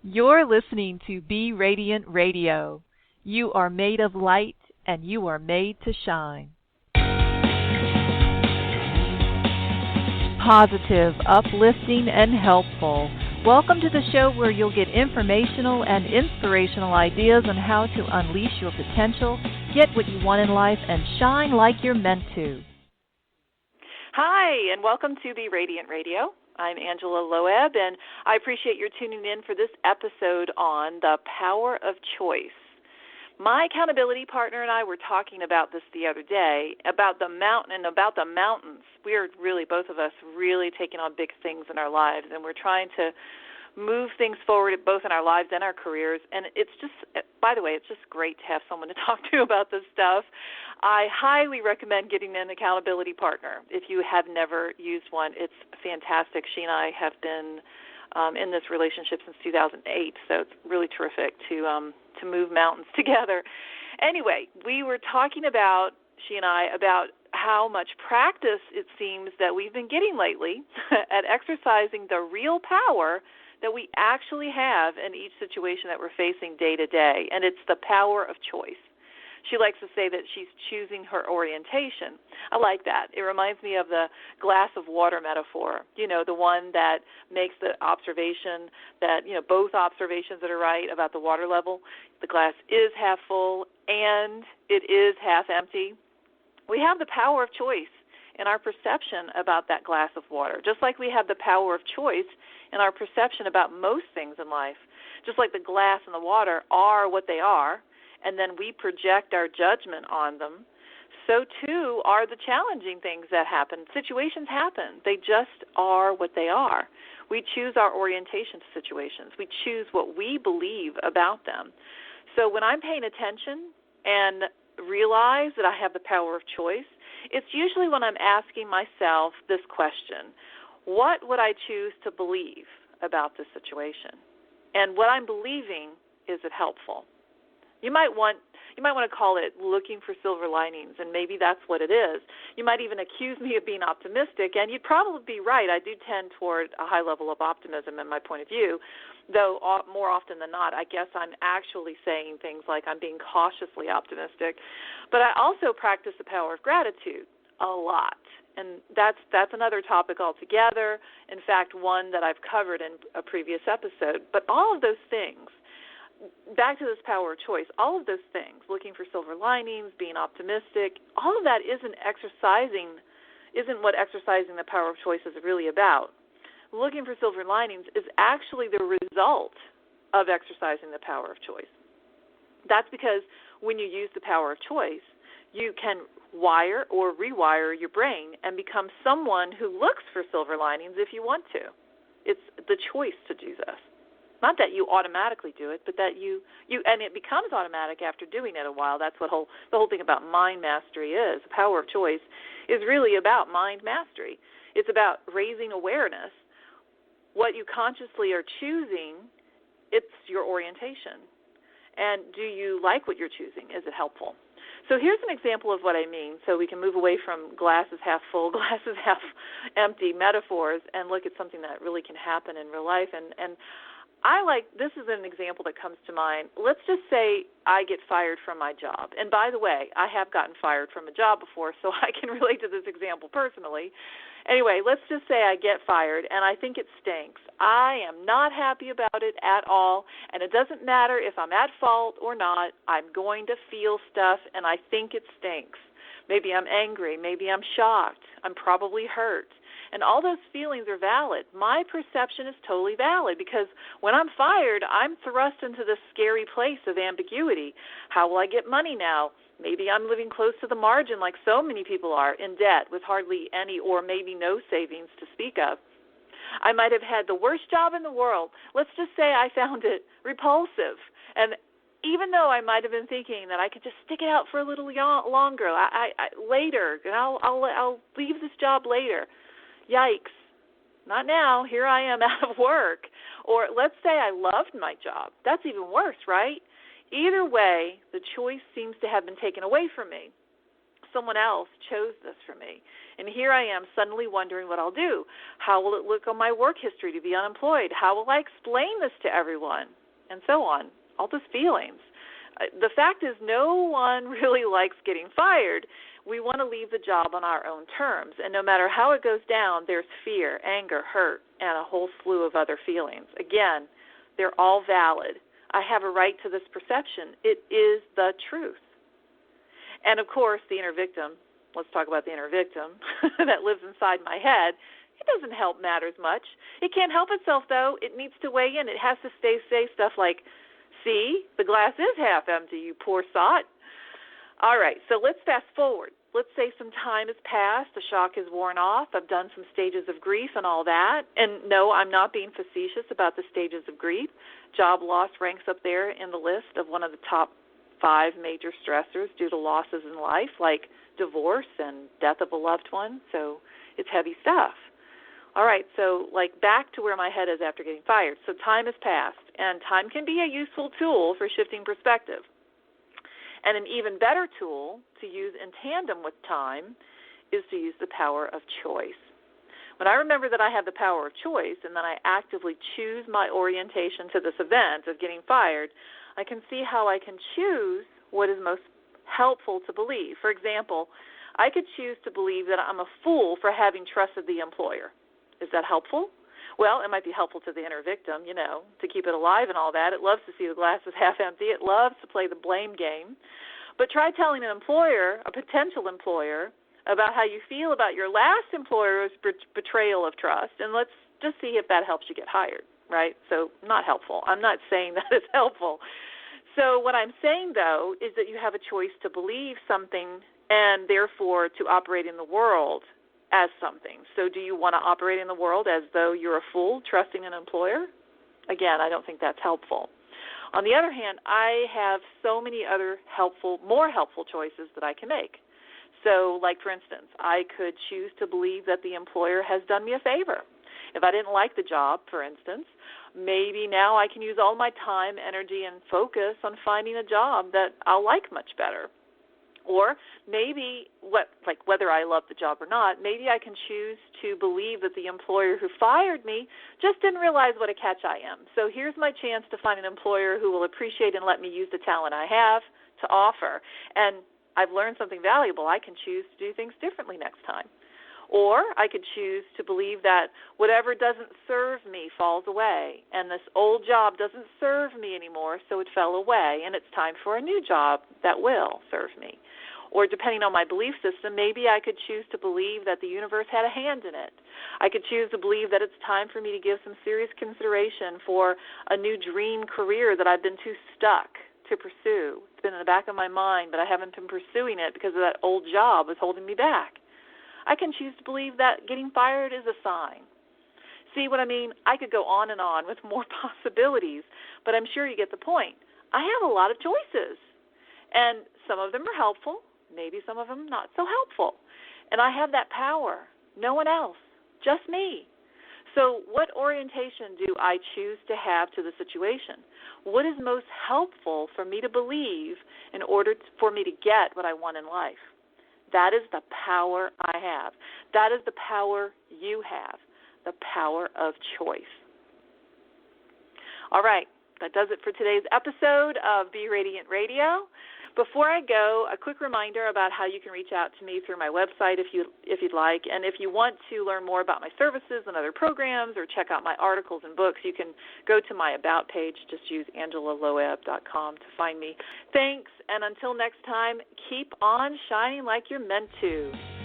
You're listening to Be Radiant Radio. You are made of light and you are made to shine. Positive, uplifting, and helpful. Welcome to the show where you'll get informational and inspirational ideas on how to unleash your potential, get what you want in life, and shine like you're meant to. Hi, and welcome to Be Radiant Radio. I'm Angela Loeb, and I appreciate your tuning in for this episode on the power of choice. My accountability partner and I were talking about this the other day, about the mountains. We are really, both of us, really taking on big things in our lives, and we're trying to move things forward both in our lives and our careers. And it's just, by the way, it's just great to have someone to talk to about this stuff. I highly recommend getting an accountability partner. If you have never used one, it's fantastic. She and I have been in this relationship since 2008, so it's really terrific to move mountains together. Anyway, we were talking about, she and I, about how much practice it seems that we've been getting lately at exercising the real power that we actually have in each situation that we're facing day to day, and it's the power of choice. She likes to say that she's choosing her orientation. I like that. It reminds me of the glass of water metaphor, the one that makes the observation that, both observations that are right about the water level. The glass is half full and it is half empty. We have the power of choice in our perception about that glass of water, just like we have the power of choice in our perception about most things in life. Just like the glass and the water are what they are, and then we project our judgment on them, so too are the challenging things that happen. Situations happen. They just are what they are. We choose our orientation to situations. We choose what we believe about them. So when I'm paying attention and realize that I have the power of choice, it's usually when I'm asking myself this question: what would I choose to believe about this situation? And what I'm believing, is it helpful? You might want to call it looking for silver linings, and maybe that's what it is. You might even accuse me of being optimistic, and you'd probably be right. I do tend toward a high level of optimism in my point of view, though more often than not, I guess I'm actually saying things like I'm being cautiously optimistic. But I also practice the power of gratitude a lot, and that's another topic altogether. In fact, one that I've covered in a previous episode. But all of those things, back to this power of choice, all of those things, looking for silver linings, being optimistic, all of that isn't what exercising the power of choice is really about. Looking for silver linings is actually the result of exercising the power of choice. That's because when you use the power of choice, you can wire or rewire your brain and become someone who looks for silver linings if you want to. It's the choice to do this. Not that you automatically do it, but that you and it becomes automatic after doing it a while. That's what the whole thing about mind mastery is. The power of choice is really about mind mastery. It's about raising awareness. What you consciously are choosing, it's your orientation. And do you like what you're choosing? Is it helpful? So here's an example of what I mean, so we can move away from glasses half full, glasses half empty metaphors and look at something that really can happen in real life. And this is an example that comes to mind. Let's just say I get fired from my job. And by the way, I have gotten fired from a job before, so I can relate to this example personally. Anyway, let's just say I get fired, and I think it stinks. I am not happy about it at all, and it doesn't matter if I'm at fault or not. I'm going to feel stuff, and I think it stinks. Maybe I'm angry. Maybe I'm shocked. I'm probably hurt. And all those feelings are valid. My perception is totally valid because when I'm fired, I'm thrust into this scary place of ambiguity. How will I get money now? Maybe I'm living close to the margin like so many people are, in debt with hardly any or maybe no savings to speak of. I might have had the worst job in the world. Let's just say I found it repulsive. And even though I might have been thinking that I could just stick it out for a little longer, later, and I'll leave this job later. Yikes, not now. Here I am out of work. Or let's say I loved my job. That's even worse, right? Either way, the choice seems to have been taken away from me. someone else chose this for me. And here I am suddenly wondering what I'll do. How will it look on my work history to be unemployed? How will I explain this to everyone? And so on. All those feelings. The fact is no one really likes getting fired. We want to leave the job on our own terms. And no matter how it goes down, there's fear, anger, hurt, and a whole slew of other feelings. Again, they're all valid. I have a right to this perception. It is the truth. And, of course, the inner victim, let's talk about the inner victim that lives inside my head. It doesn't help matters much. It can't help itself, though. It needs to weigh in. It has to say stuff like, see, the glass is half empty, you poor sot. All right, so let's fast forward. Let's say some time has passed, the shock has worn off, I've done some stages of grief and all that. And no, I'm not being facetious about the stages of grief. Job loss ranks up there in the list of one of the top 5 major stressors due to losses in life, like divorce and death of a loved one. So it's heavy stuff. All right, so back to where my head is after getting fired. So time has passed, and time can be a useful tool for shifting perspective. And an even better tool to use in tandem with time is to use the power of choice. When I remember that I have the power of choice and then I actively choose my orientation to this event of getting fired, I can see how I can choose what is most helpful to believe. For example, I could choose to believe that I'm a fool for having trusted the employer. Is that helpful? Well, it might be helpful to the inner victim, to keep it alive and all that. It loves to see the glass is half empty. It loves to play the blame game. But try telling an employer, a potential employer, about how you feel about your last employer's betrayal of trust, and let's just see if that helps you get hired, right? So not helpful. I'm not saying that it's helpful. So what I'm saying, though, is that you have a choice to believe something and therefore to operate in the world as something. So do you want to operate in the world as though you're a fool trusting an employer? Again, I don't think that's helpful. On the other hand, I have so many other more helpful choices that I can make. So, for instance, I could choose to believe that the employer has done me a favor. If I didn't like the job, for instance, maybe now I can use all my time, energy, and focus on finding a job that I'll like much better. Or maybe, whether I love the job or not, maybe I can choose to believe that the employer who fired me just didn't realize what a catch I am. So here's my chance to find an employer who will appreciate and let me use the talent I have to offer. And I've learned something valuable. I can choose to do things differently next time. Or I could choose to believe that whatever doesn't serve me falls away, and this old job doesn't serve me anymore, so it fell away, and it's time for a new job that will serve me. Or depending on my belief system, maybe I could choose to believe that the universe had a hand in it. I could choose to believe that it's time for me to give some serious consideration for a new dream career that I've been too stuck to pursue. It's been in the back of my mind, but I haven't been pursuing it because of that old job was holding me back. I can choose to believe that getting fired is a sign. See what I mean? I could go on and on with more possibilities, but I'm sure you get the point. I have a lot of choices, and some of them are helpful, maybe some of them not so helpful. And I have that power. No one else, just me. So what orientation do I choose to have to the situation? What is most helpful for me to believe in order for me to get what I want in life? That is the power I have. That is the power you have, the power of choice. All right, that does it for today's episode of Be Radiant Radio. Before I go, a quick reminder about how you can reach out to me through my website if you'd like. And if you want to learn more about my services and other programs or check out my articles and books, you can go to my About page. Just use AngelaLoeb.com to find me. Thanks, and until next time, keep on shining like you're meant to.